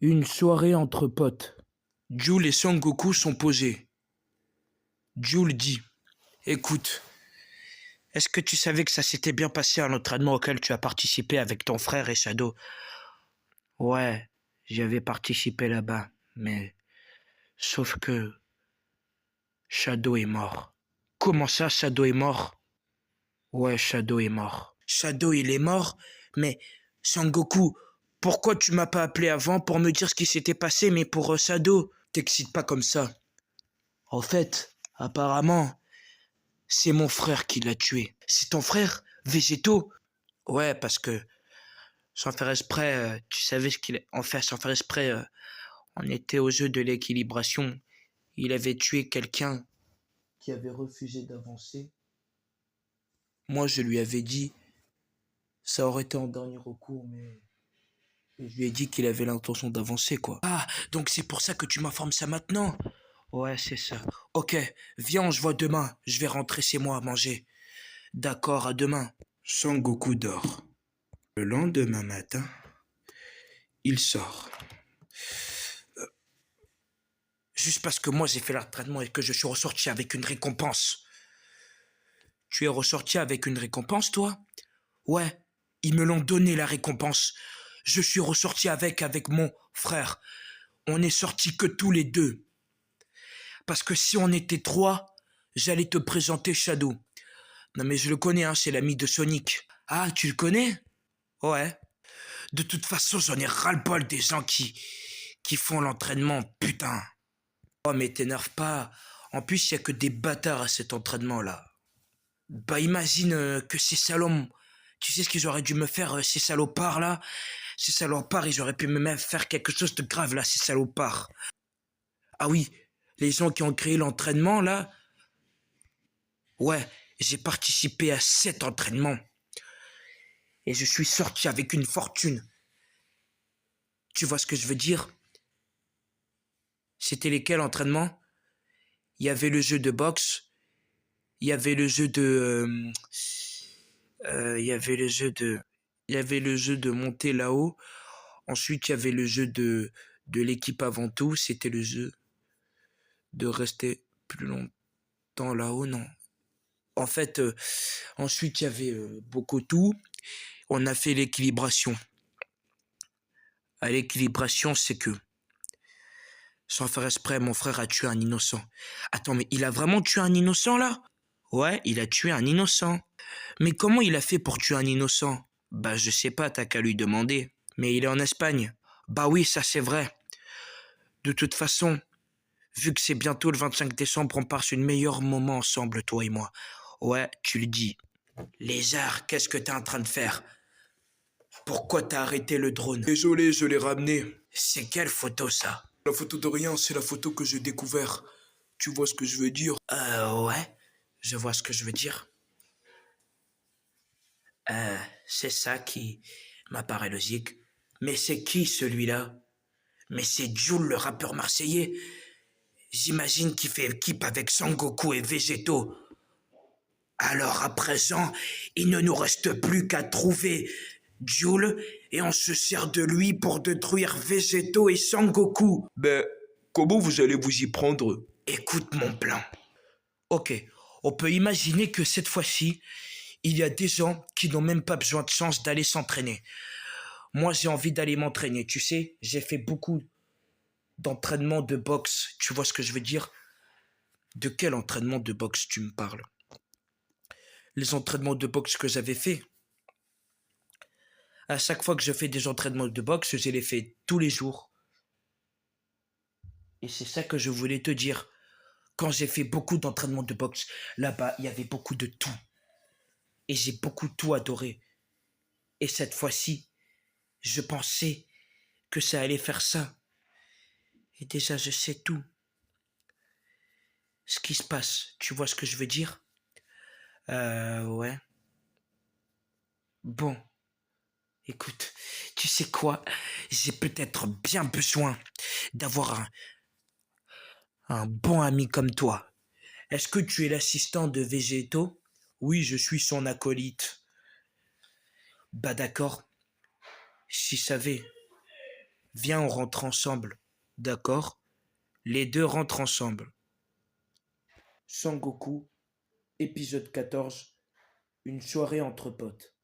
Une soirée entre potes. Jul et Sangoku sont posés. Jul dit: Écoute, est-ce que tu savais que ça s'était bien passé à l'entraînement auquel tu as participé avec ton frère et Shadow? Ouais, j'y avais participé là-bas, mais sauf que Shadow est mort. Comment ça, Shadow est mort? Ouais, Shadow est mort. Shadow, il est mort? Mais Sangoku, pourquoi tu m'as pas appelé avant pour me dire ce qui s'était passé, mais pour Shadow? T'excites pas comme ça. En fait, apparemment, c'est mon frère qui l'a tué. C'est ton frère, Végéto? Ouais, parce que sans faire exprès, tu savais ce qu'il... Enfin, sans faire exprès, on était au jeu de l'équilibration. Il avait tué quelqu'un qui avait refusé d'avancer. Moi, je lui avais dit, ça aurait été en dernier recours, mais je lui ai dit qu'il avait l'intention d'avancer, quoi. Ah, donc c'est pour ça que tu m'informes ça maintenant? Ouais, c'est ça. Ok, viens, on se voit demain. Je vais rentrer chez moi à manger. D'accord, à demain. Sangoku dort. Le lendemain matin, il sort. Juste parce que moi j'ai fait l'entraînement et que je suis ressorti avec une récompense. Tu es ressorti avec une récompense, toi? Ouais, ils me l'ont donné la récompense. Je suis ressorti avec mon frère. On est sortis que tous les deux. Parce que si on était trois, j'allais te présenter Shadow. Non mais je le connais, hein, c'est l'ami de Sonic. Ah, tu le connais? Ouais. De toute façon, j'en ai ras-le-bol des gens qui font l'entraînement, putain. Oh, mais t'énerve pas. En plus, il y a que des bâtards à cet entraînement-là. Bah, imagine que ces salauds... Tu sais ce qu'ils auraient dû me faire, ces salopards-là? Ces salopards, ils auraient pu me même faire quelque chose de grave, là, ces salopards. Ah oui, les gens qui ont créé l'entraînement, là... Ouais, j'ai participé à 7 entraînements. Et je suis sorti avec une fortune. Tu vois ce que je veux dire? C'était lesquels entraînements? Il y avait le jeu de boxe, il y avait le jeu de... il y avait le jeu de... Il y avait le jeu de monter là-haut. Ensuite, il y avait le jeu de l'équipe avant tout. C'était le jeu de rester plus longtemps là-haut, non. En fait, ensuite, il y avait Bokotou. On a fait l'équilibration. À l'équilibration, c'est que, sans faire exprès, mon frère a tué un innocent. Attends, mais il a vraiment tué un innocent, là? Ouais, il a tué un innocent. Mais comment il a fait pour tuer un innocent? Bah, je sais pas, t'as qu'à lui demander. Mais il est en Espagne. Bah oui, ça c'est vrai. De toute façon, vu que c'est bientôt le 25 décembre, on passe un meilleur moment ensemble, toi et moi. Ouais, tu le dis. Lézard, qu'est-ce que t'es en train de faire? Pourquoi t'as arrêté le drone? Désolé, je l'ai ramené. C'est quelle photo, ça? La photo de rien, c'est la photo que j'ai découvert. Tu vois ce que je veux dire? Ouais. Je vois ce que je veux dire. C'est ça qui m'apparaît logique. Mais c'est qui celui-là? Mais c'est Jul, le rappeur marseillais. J'imagine qu'il fait équipe avec Sangoku et Végéto. Alors à présent, il ne nous reste plus qu'à trouver Jul et on se sert de lui pour détruire Végéto et Sangoku. Ben, comment vous allez vous y prendre? Écoute mon plan. Ok, on peut imaginer que cette fois-ci, il y a des gens qui n'ont même pas besoin de chance d'aller s'entraîner. Moi, j'ai envie d'aller m'entraîner, tu sais. J'ai fait beaucoup d'entraînement de boxe. Tu vois ce que je veux dire? De quel entraînement de boxe tu me parles? Les entraînements de boxe que j'avais fait. À chaque fois que je fais des entraînements de boxe, je les fais tous les jours. Et c'est ça que je voulais te dire. Quand j'ai fait beaucoup d'entraînements de boxe, là-bas, il y avait beaucoup de tout. Et j'ai beaucoup tout adoré. Et cette fois-ci, je pensais que ça allait faire ça. Et déjà, je sais tout. Ce qui se passe, tu vois ce que je veux dire? Ouais. Bon, écoute, tu sais quoi? J'ai peut-être bien besoin d'avoir un bon ami comme toi. Est-ce que tu es l'assistant de Végéto? Oui, je suis son acolyte. Bah d'accord. Si savais. Viens, on rentre ensemble. D'accord? Les deux rentrent ensemble. Sangoku, épisode 14. Une soirée entre potes.